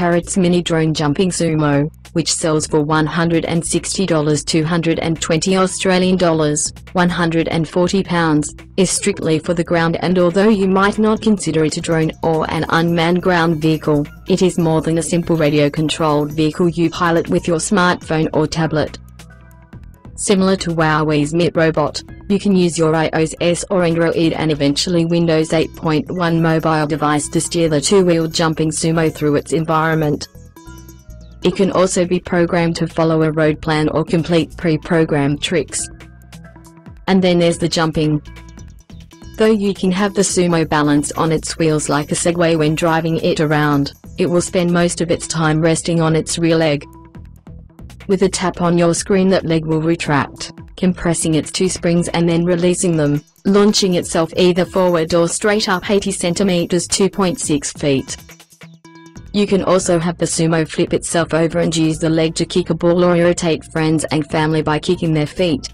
Parrot's MiniDrone Jumping Sumo, which sells for $160, 220 Australian dollars, 140 pounds, is strictly for the ground, and although you might not consider it a drone or an unmanned ground vehicle, it is more than a simple radio-controlled vehicle you pilot with your smartphone or tablet. Similar to Huawei's Meet Robot, you can use your iOS or Android and eventually Windows 8.1 mobile device to steer the two-wheeled jumping sumo through its environment. It can also be programmed to follow a road plan or complete pre-programmed tricks. And then there's the jumping. Though you can have the sumo balance on its wheels like a Segway when driving it around, it will spend most of its time resting on its rear leg. With a tap on your screen, that leg will retract, compressing its two springs and then releasing them, launching itself either forward or straight up 80 centimeters (2.6 feet). You can also have the sumo flip itself over and use the leg to kick a ball or irritate friends and family by kicking their feet.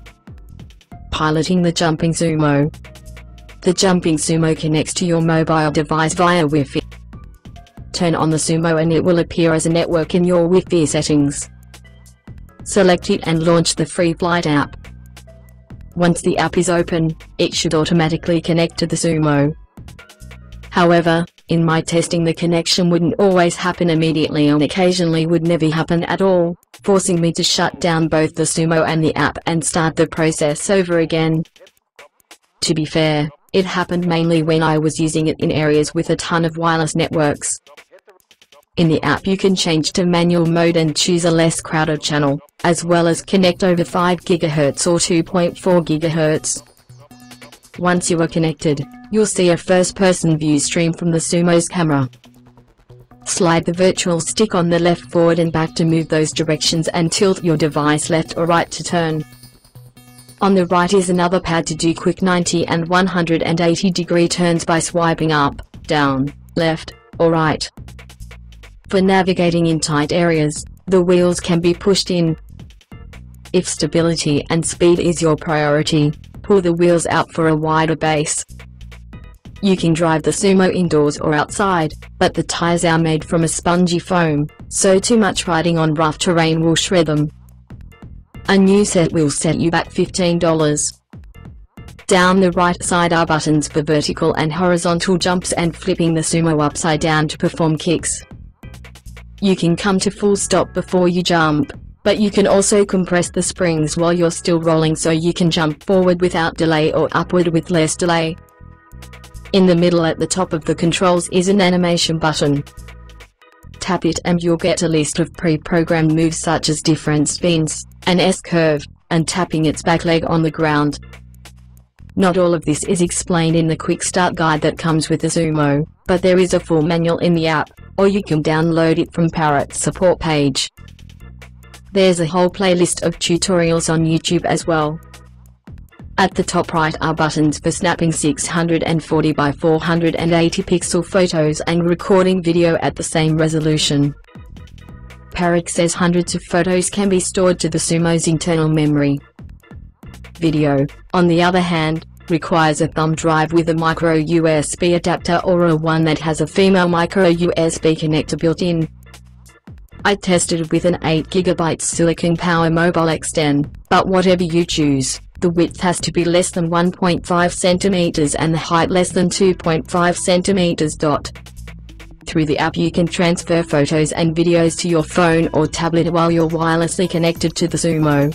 Piloting the jumping sumo. The jumping sumo connects to your mobile device via Wi-Fi. Turn on the sumo and it will appear as a network in your Wi-Fi settings. Select it and launch the FreeFlight app. Once the app is open, it should automatically connect to the sumo. However, in my testing, the connection wouldn't always happen immediately and occasionally would never happen at all, forcing me to shut down both the sumo and the app and start the process over again. To be fair, it happened mainly when I was using it in areas with a ton of wireless networks. In the app you can change to manual mode and choose a less crowded channel, as well as connect over 5 GHz or 2.4 GHz. Once you are connected, you'll see a first-person view stream from the sumo's camera. Slide the virtual stick on the left forward and back to move those directions and tilt your device left or right to turn. On the right is another pad to do quick 90 and 180-degree turns by swiping up, down, left, or right. For navigating in tight areas, the wheels can be pushed in. If stability and speed is your priority, pull the wheels out for a wider base. You can drive the sumo indoors or outside, but the tires are made from a spongy foam, so too much riding on rough terrain will shred them. A new set will set you back $15. Down the right side are buttons for vertical and horizontal jumps and flipping the sumo upside down to perform kicks. You can come to full stop before you jump, but you can also compress the springs while you're still rolling so you can jump forward without delay or upward with less delay. In the middle at the top of the controls is an animation button. Tap it and you'll get a list of pre-programmed moves such as different spins, an S-curve, and tapping its back leg on the ground. Not all of this is explained in the quick start guide that comes with the sumo, but there is a full manual in the app, or you can download it from Parrot's support page. There's a whole playlist of tutorials on YouTube as well. At the top right are buttons for snapping 640 by 480 pixel photos and recording video at the same resolution. Parrot says hundreds of photos can be stored to the sumo's internal memory. Video, on the other hand, requires a thumb drive with a micro USB adapter or a one that has a female micro USB connector built in. I tested with an 8GB silicon power mobile X10, but whatever you choose, the width has to be less than 1.5 cm and the height less than 2.5 cm. Through the app you can transfer photos and videos to your phone or tablet while you're wirelessly connected to the sumo.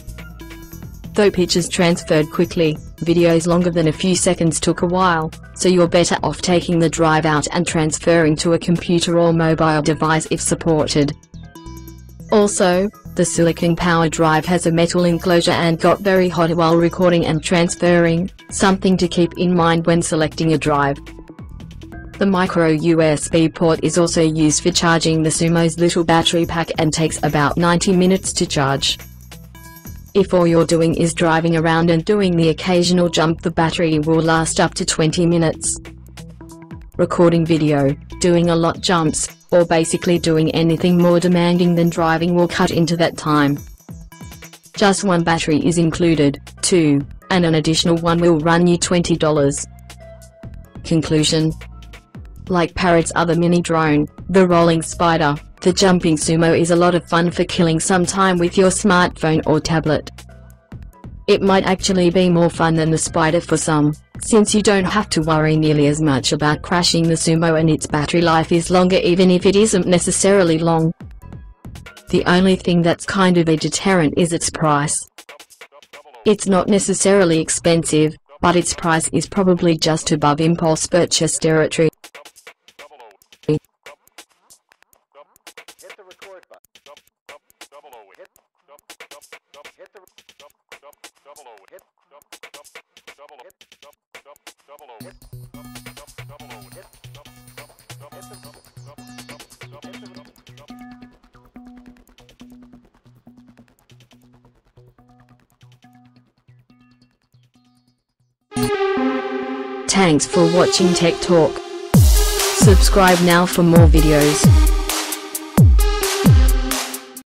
Though pictures transferred quickly, videos longer than a few seconds took a while, so you're better off taking the drive out and transferring to a computer or mobile device if supported. Also, the silicon power drive has a metal enclosure and got very hot while recording and transferring, something to keep in mind when selecting a drive. The micro USB port is also used for charging the sumo's little battery pack and takes about 90 minutes to charge. If all you're doing is driving around and doing the occasional jump, the battery will last up to 20 minutes. Recording video, doing a lot jumps, or basically doing anything more demanding than driving will cut into that time. Just one battery is included, too, and an additional one will run you $20. Conclusion. Like Parrot's other mini drone, the Rolling Spider, The jumping sumo is a lot of fun for killing some time with your smartphone or tablet. It might actually be more fun than the spider for some, since you don't have to worry nearly as much about crashing the sumo, and its battery life is longer even if it isn't necessarily long. The only thing that's kind of a deterrent is its price. It's not necessarily expensive, but its price is probably just above impulse purchase territory. Thanks for watching Tech Talk. Subscribe now for more videos.